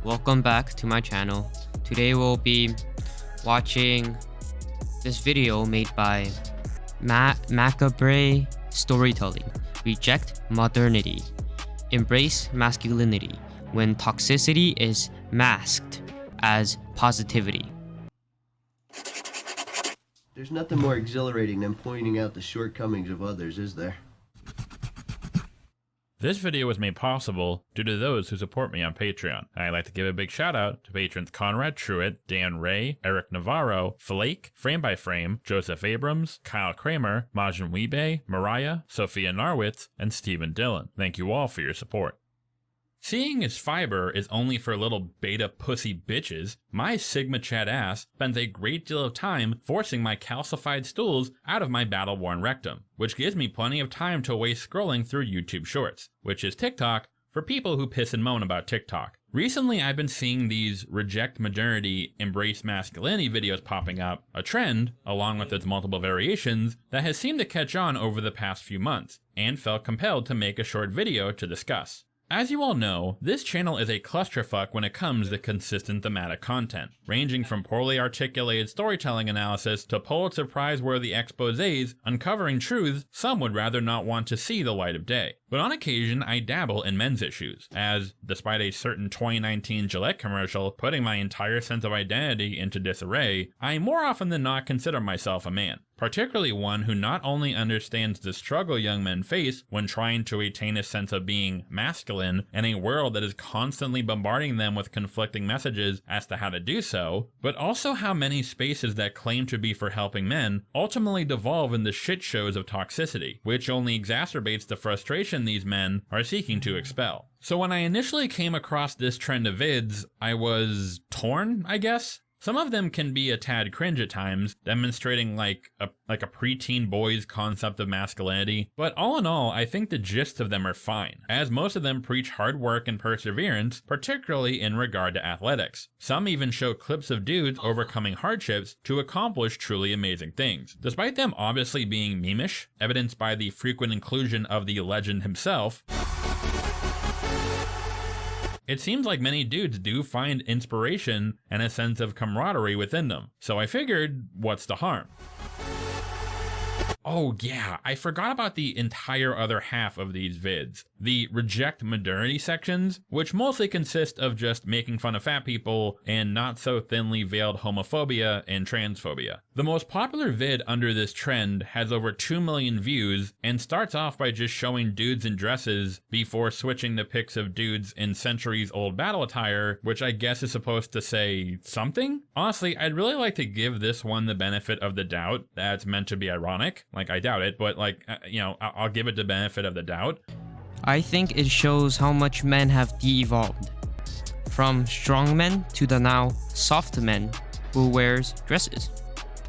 welcome back to my channel. Today we'll be watching this video made by Macabre Storytelling. Reject modernity. Embrace masculinity when toxicity is masked as positivity. There's nothing more exhilarating than pointing out the shortcomings of others, is there? This video was made possible due to those who support me on Patreon. I'd like to give a big shout out to patrons Conrad Truitt, Dan Ray, Eric Navarro, Flake, Frame by Frame, Joseph Abrams, Kyle Kramer, Majin Weebay, Mariah, Sophia Narwitz, and Stephen Dillon. Thank you all for your support. Seeing as fiber is only for little beta pussy bitches, my Sigma Chad ass spends a great deal of time forcing my calcified stools out of my battle-worn rectum, which gives me plenty of time to waste scrolling through YouTube Shorts, which is TikTok for people who piss and moan about TikTok. Recently, I've been seeing these reject modernity, embrace masculinity videos popping up, a trend, along with its multiple variations, that has seemed to catch on over the past few months, and felt compelled to make a short video to discuss. As you all know, this channel is a clusterfuck when it comes to consistent thematic content, ranging from poorly articulated storytelling analysis to Pulitzer Prize-worthy exposés uncovering truths some would rather not want to see the light of day. But on occasion, I dabble in men's issues, as, despite a certain 2019 Gillette commercial putting my entire sense of identity into disarray, I more often than not consider myself a man. Particularly one who not only understands the struggle young men face when trying to attain a sense of being masculine in a world that is constantly bombarding them with conflicting messages as to how to do so, but also how many spaces that claim to be for helping men ultimately devolve into shit shows of toxicity, which only exacerbates the frustration these men are seeking to expel. So when I initially came across this trend of vids, I was torn, I guess? Some of them can be a tad cringe at times, demonstrating like a preteen boy's concept of masculinity, but all in all, I think the gist of them are fine, as most of them preach hard work and perseverance, particularly in regard to athletics. Some even show clips of dudes overcoming hardships to accomplish truly amazing things. Despite them obviously being memeish, evidenced by the frequent inclusion of the legend himself, it seems like many dudes do find inspiration and a sense of camaraderie within them. So I figured, what's the harm? Oh yeah, I forgot about the entire other half of these vids. The reject modernity sections, which mostly consist of just making fun of fat people and not so thinly veiled homophobia and transphobia. The most popular vid under this trend has over 2 million views and starts off by just showing dudes in dresses before switching to pics of dudes in centuries-old battle attire, which I guess is supposed to say something? Honestly, I'd really like to give this one the benefit of the doubt that it's meant to be ironic. Like, I doubt it, but I'll give it the benefit of the doubt. I think it shows how much men have de-evolved. From strong men to the now soft men who wears dresses.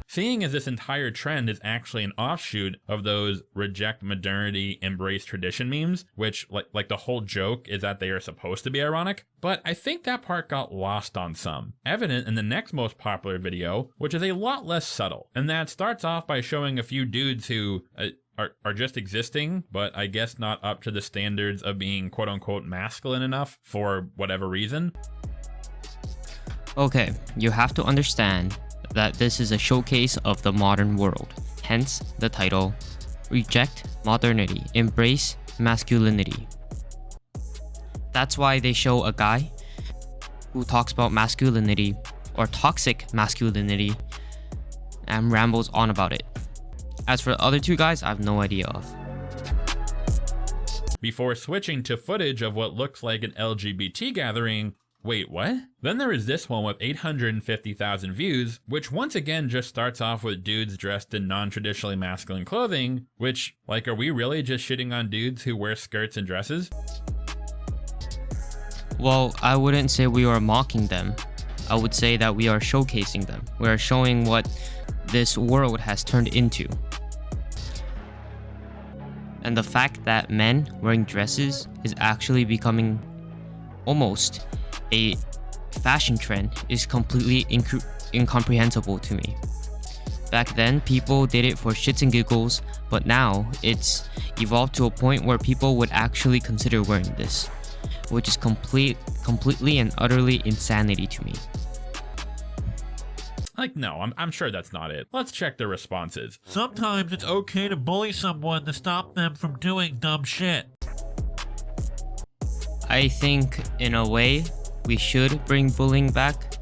Seeing as this entire trend is actually an offshoot of those reject modernity, embrace tradition memes, which like the whole joke is that they are supposed to be ironic, but I think that part got lost on some. Evident in the next most popular video, which is a lot less subtle, and that starts off by showing a few dudes who are just existing, but I guess not up to the standards of being quote-unquote masculine enough for whatever reason. Okay, you have to understand that this is a showcase of the modern world, hence the title, Reject Modernity, Embrace Masculinity. That's why they show a guy who talks about masculinity or toxic masculinity and rambles on about it. As for the other two guys, I have no idea of. Before switching to footage of what looks like an LGBT gathering. Wait, what? Then there is this one with 850,000 views, which once again just starts off with dudes dressed in non-traditionally masculine clothing, which, like, are we really just shitting on dudes who wear skirts and dresses? Well, I wouldn't say we are mocking them. I would say that we are showcasing them. We are showing what this world has turned into. And the fact that men wearing dresses is actually becoming almost a fashion trend is completely incomprehensible to me. Back then, people did it for shits and giggles, but now it's evolved to a point where people would actually consider wearing this. which is completely and utterly insanity to me. Like, no, I'm sure that's not it. Let's check the responses. Sometimes it's okay to bully someone to stop them from doing dumb shit. I think, in a way, we should bring bullying back.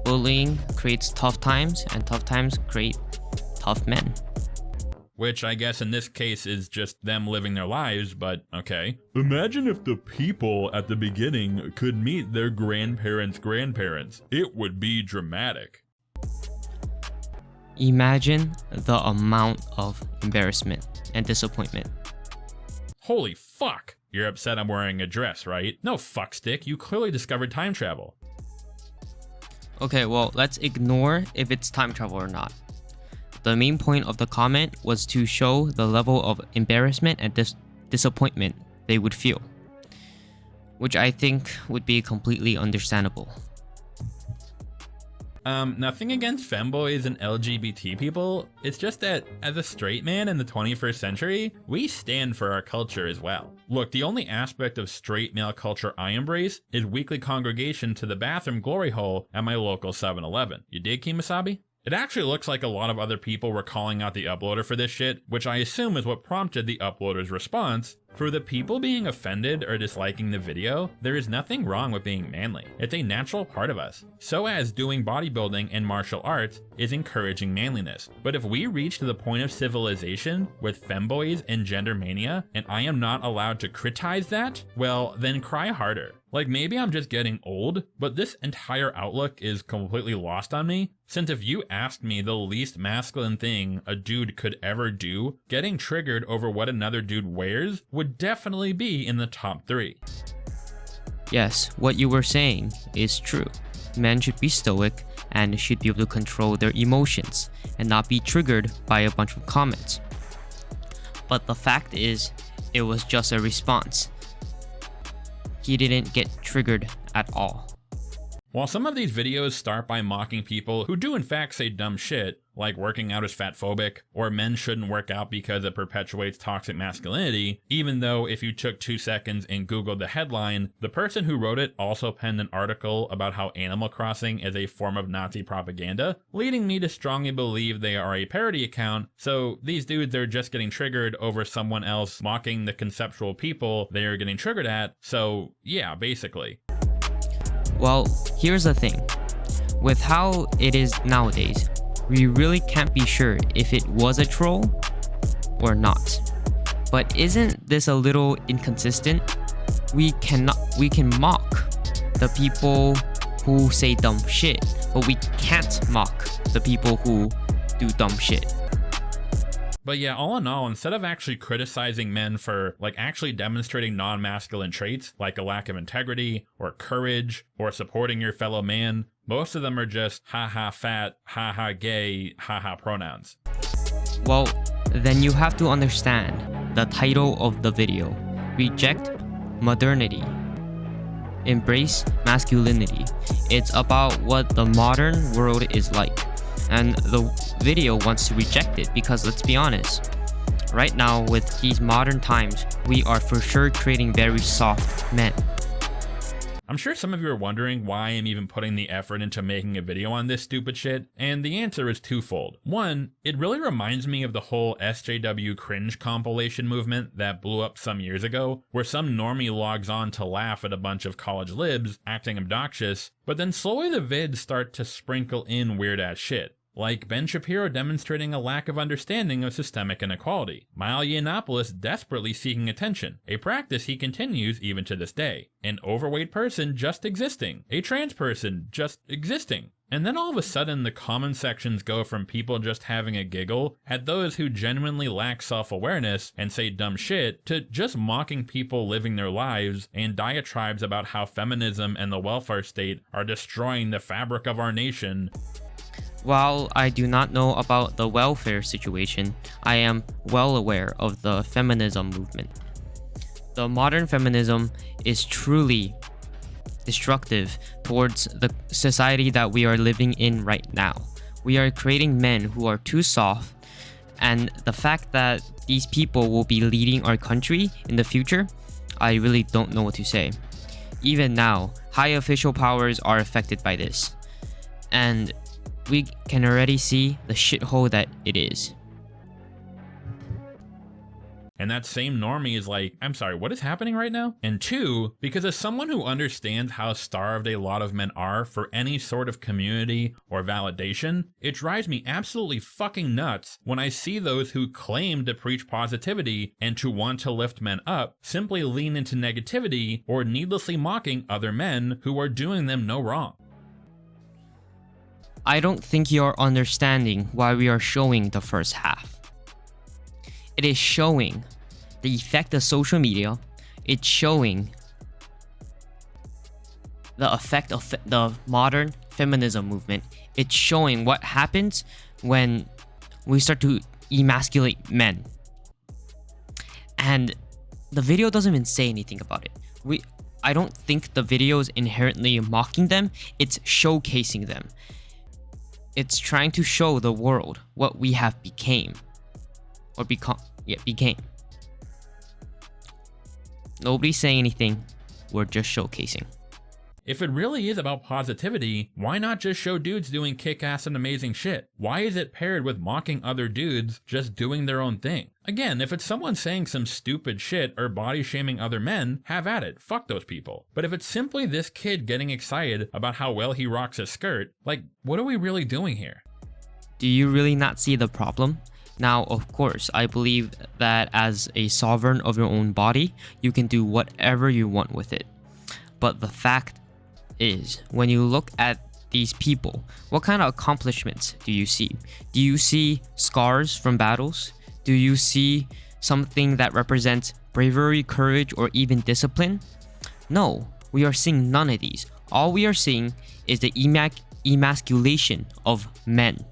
Bullying creates tough times, and tough times create tough men. Which I guess in this case is just them living their lives, but okay. Imagine if the people at the beginning could meet their grandparents' grandparents. It would be dramatic. Imagine the amount of embarrassment and disappointment. Holy fuck! You're upset I'm wearing a dress, right? No fuckstick, you clearly discovered time travel. Okay, well, let's ignore if it's time travel or not. The main point of the comment was to show the level of embarrassment and disappointment they would feel, which I think would be completely understandable. Nothing against femboys and LGBT people. It's just that as a straight man in the 21st century, we stand for our culture as well. Look, the only aspect of straight male culture I embrace is weekly congregation to the bathroom glory hole at my local 7-Eleven. You dig, Kimasabi? It actually looks like a lot of other people were calling out the uploader for this shit, which I assume is what prompted the uploader's response. For the people being offended or disliking the video, there is nothing wrong with being manly. It's a natural part of us. So as doing bodybuilding and martial arts is encouraging manliness. But if we reach to the point of civilization with femboys and gender mania, and I am not allowed to criticize that, well, then cry harder. Like, maybe I'm just getting old, but this entire outlook is completely lost on me, since if you asked me the least masculine thing a dude could ever do, getting triggered over what another dude wears would definitely be in the top 3. Yes, what you were saying is true. Men should be stoic and should be able to control their emotions and not be triggered by a bunch of comments. But the fact is, it was just a response. He didn't get triggered at all. While some of these videos start by mocking people who do in fact say dumb shit, like working out is fatphobic, or men shouldn't work out because it perpetuates toxic masculinity, even though if you took 2 seconds and Googled the headline, the person who wrote it also penned an article about how Animal Crossing is a form of Nazi propaganda, leading me to strongly believe they are a parody account, so these dudes are just getting triggered over someone else mocking the conceptual people they are getting triggered at, so yeah, basically. Well, here's the thing. With how it is nowadays, we really can't be sure if it was a troll or not. But isn't this a little inconsistent? We can mock the people who say dumb shit, but we can't mock the people who do dumb shit. But yeah, all in all, instead of actually criticizing men for like actually demonstrating non-masculine traits like a lack of integrity or courage or supporting your fellow man, most of them are just haha fat, haha gay, haha pronouns. Well, then you have to understand the title of the video. Reject modernity. Embrace masculinity. It's about what the modern world is like. And the video wants to reject it because let's be honest, right now with these modern times, we are for sure creating very soft men. I'm sure some of you are wondering why I'm even putting the effort into making a video on this stupid shit, and the answer is twofold. One, it really reminds me of the whole SJW cringe compilation movement that blew up some years ago, where some normie logs on to laugh at a bunch of college libs acting obnoxious, but then slowly the vids start to sprinkle in weird ass shit. Like Ben Shapiro demonstrating a lack of understanding of systemic inequality, Milo Yiannopoulos desperately seeking attention, a practice he continues even to this day, an overweight person just existing, a trans person just existing. And then all of a sudden the comment sections go from people just having a giggle at those who genuinely lack self-awareness and say dumb shit to just mocking people living their lives and diatribes about how feminism and the welfare state are destroying the fabric of our nation. While I do not know about the welfare situation, I am well aware of the feminism movement. The modern feminism is truly destructive towards the society that we are living in right now. We are creating men who are too soft, and the fact that these people will be leading our country in the future, I really don't know what to say. even now, high official powers are affected by this. And we can already see the shithole that it is. And that same normie is like, I'm sorry, what is happening right now? And two, because as someone who understands how starved a lot of men are for any sort of community or validation, it drives me absolutely fucking nuts when I see those who claim to preach positivity and to want to lift men up simply lean into negativity or needlessly mocking other men who are doing them no wrong. I don't think you're understanding why we are showing the first half. It is showing the effect of social media. It's showing the effect of the modern feminism movement. It's showing what happens when we start to emasculate men. And the video doesn't even say anything about it. I don't think the video is inherently mocking them. It's showcasing them. It's trying to show the world what we have became. Or became. Nobody's saying anything. We're just showcasing. If it really is about positivity, why not just show dudes doing kick-ass and amazing shit? Why is it paired with mocking other dudes just doing their own thing? Again, if it's someone saying some stupid shit or body-shaming other men, have at it. Fuck those people. But if it's simply this kid getting excited about how well he rocks his skirt, like, what are we really doing here? Do you really not see the problem? Now, of course, I believe that as a sovereign of your own body, you can do whatever you want with it. But the fact is, when you look at these people, what kind of accomplishments do you see? Do you see scars from battles? Do you see something that represents bravery, courage, or even discipline? No, we are seeing none of these. All we are seeing is the emasculation of men.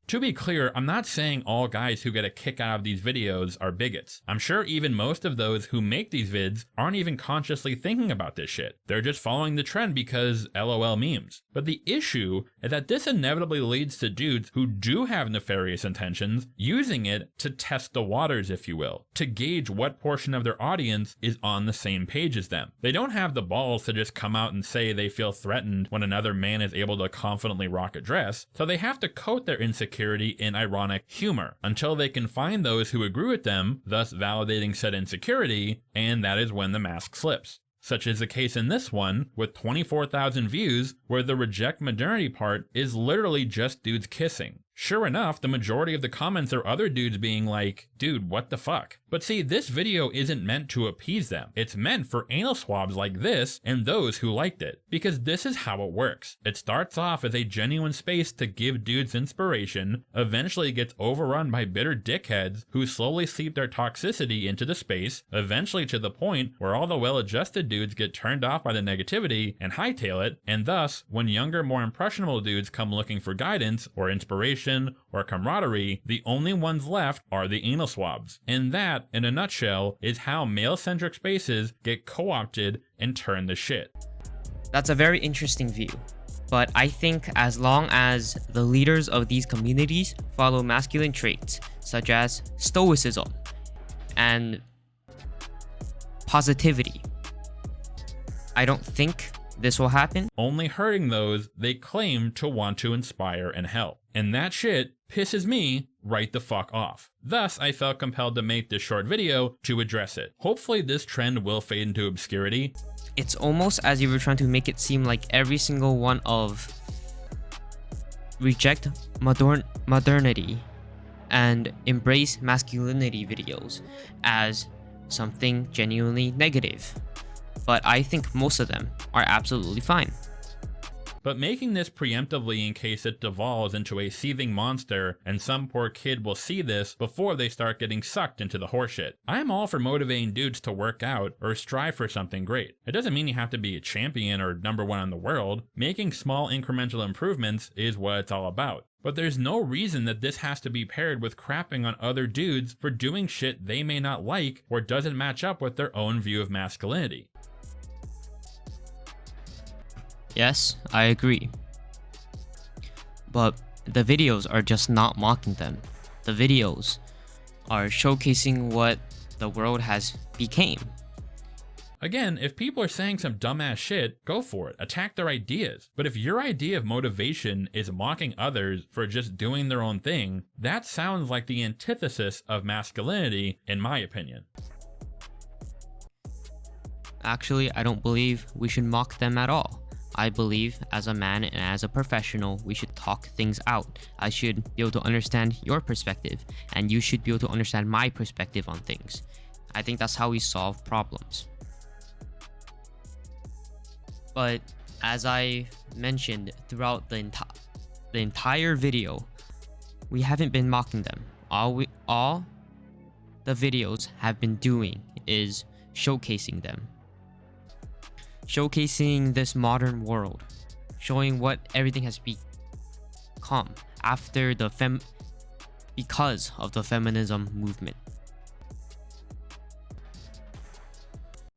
To be clear, I'm not saying all guys who get a kick out of these videos are bigots. I'm sure even most of those who make these vids aren't even consciously thinking about this shit. They're just following the trend because LOL memes. But the issue is that this inevitably leads to dudes who do have nefarious intentions using it to test the waters, if you will, to gauge what portion of their audience is on the same page as them. They don't have the balls to just come out and say they feel threatened when another man is able to confidently rock a dress, so they have to coat their insecurity in ironic humor until they can find those who agree with them, thus validating said insecurity, and that is when the mask slips. Such is the case in this one, with 24,000 views, where the reject modernity part is literally just dudes kissing. Sure enough, the majority of the comments are other dudes being like, dude, what the fuck? But see, this video isn't meant to appease them. It's meant for anal swabs like this and those who liked it. Because this is how it works. It starts off as a genuine space to give dudes inspiration, eventually gets overrun by bitter dickheads who slowly seep their toxicity into the space, eventually to the point where all the well-adjusted dudes get turned off by the negativity and hightail it, and thus, when younger, more impressionable dudes come looking for guidance or inspiration or camaraderie, the only ones left are the anal swabs. And that, in a nutshell, is how male-centric spaces get co-opted and turn to shit. That's a very interesting view. But I think as long as the leaders of these communities follow masculine traits such as stoicism and positivity, I don't think this will happen. Only hurting those they claim to want to inspire and help. And that shit pisses me right the fuck off. Thus, I felt compelled to make this short video to address it. Hopefully this trend will fade into obscurity. It's almost as if you're trying to make it seem like every single one of reject modernity and embrace masculinity videos as something genuinely negative. But I think most of them are absolutely fine. But making this preemptively in case it devolves into a seething monster and some poor kid will see this before they start getting sucked into the horseshit. I am all for motivating dudes to work out or strive for something great. It doesn't mean you have to be a champion or #1 in the world. Making small incremental improvements is what it's all about. But there's no reason that this has to be paired with crapping on other dudes for doing shit they may not like or doesn't match up with their own view of masculinity. Yes, I agree. But the videos are just not mocking them. The videos are showcasing what the world has became. Again, if people are saying some dumbass shit, go for it. Attack their ideas. But if your idea of motivation is mocking others for just doing their own thing, that sounds like the antithesis of masculinity, in my opinion. Actually, I don't believe we should mock them at all. I believe as a man and as a professional, we should talk things out. I should be able to understand your perspective, and you should be able to understand my perspective on things. I think that's how we solve problems. But as I mentioned throughout the entire video, we haven't been mocking them. All the videos have been doing is showcasing them. Showcasing this modern world, showing what everything has become after because of the feminism movement.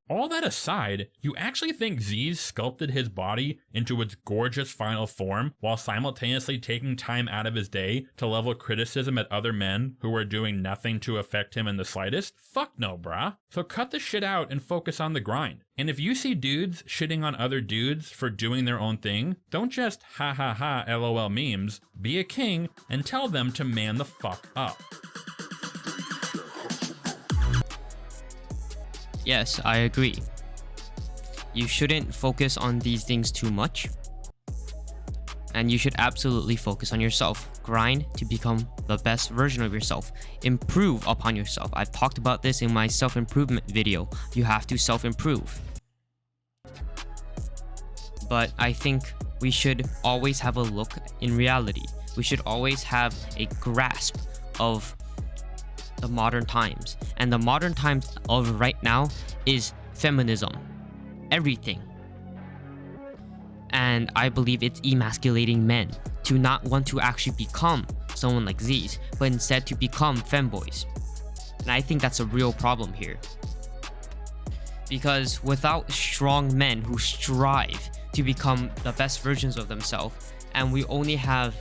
All that aside, you actually think Z's sculpted his body into its gorgeous final form while simultaneously taking time out of his day to level criticism at other men who are doing nothing to affect him in the slightest? Fuck no, brah. So cut the shit out and focus on the grind. And if you see dudes shitting on other dudes for doing their own thing, don't just ha ha ha lol memes. Be a king and tell them to man the fuck up. Yes, I agree. You shouldn't focus on these things too much. And you should absolutely focus on yourself. Grind to become the best version of yourself. Improve upon yourself. I've talked about this in my self-improvement video. You have to self-improve. But I think we should always have a look in reality. We should always have a grasp of the modern times, and the modern times of right now is feminism, everything. And I believe it's emasculating men to not want to actually become someone like Z's, but instead to become femboys. And I think that's a real problem here, because without strong men who strive to become the best versions of themselves, and we only have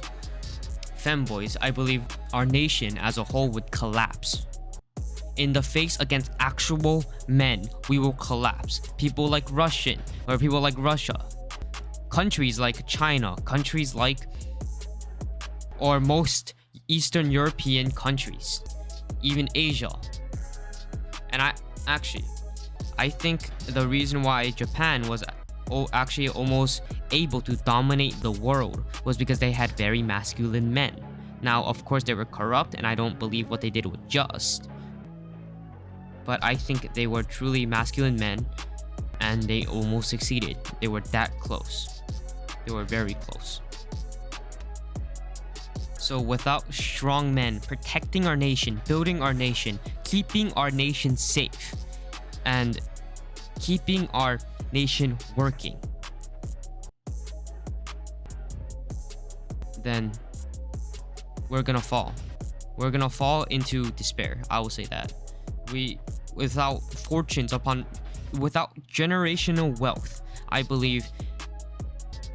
femboys, I believe our nation as a whole would collapse. In the face against actual men, we will collapse. People like Russia, countries like China, countries like, or most Eastern European countries, even Asia. And I think the reason why Japan was actually almost able to dominate the world was because they had very masculine men. Now, of course, they were corrupt, and I don't believe what they did was just. But I think they were truly masculine men, and they almost succeeded. They were that close. They were very close. So without strong men protecting our nation, building our nation, keeping our nation safe, and keeping our nation working, then we're gonna fall. We're gonna fall into despair. I will say that. Without generational wealth, I believe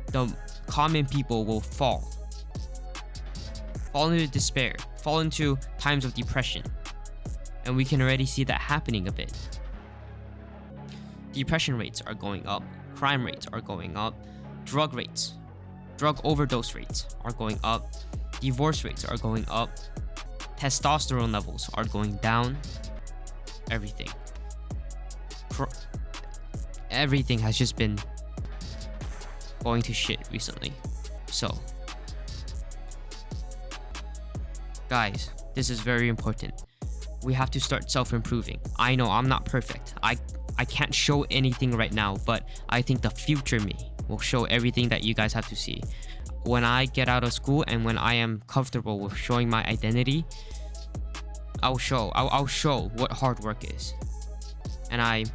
the common people will fall into despair, fall into times of depression. And we can already see that happening a bit. Depression rates are going up, crime rates are going up, drug overdose rates are going up, divorce rates are going up, testosterone levels are going down, everything. Everything has just been going to shit recently. So, guys, this is very important. We have to start self-improving. I know I'm not perfect. I can't show anything right now, but I think the future me will show everything that you guys have to see. When I get out of school and when I am comfortable with showing my identity, I'll show what hard work is. And I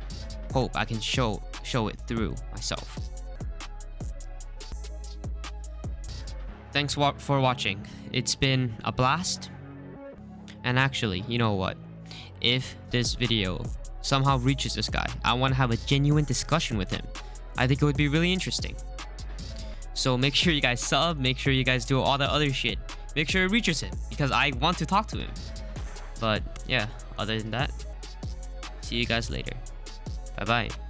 hope I can show it through myself. Thanks for watching. It's been a blast. And actually, you know what? If this video somehow reaches this guy, I want to have a genuine discussion with him. I think it would be really interesting. So make sure you guys sub, make sure you guys do all the other shit. Make sure it reaches him, because I want to talk to him. But yeah, other than that, see you guys later. Bye bye.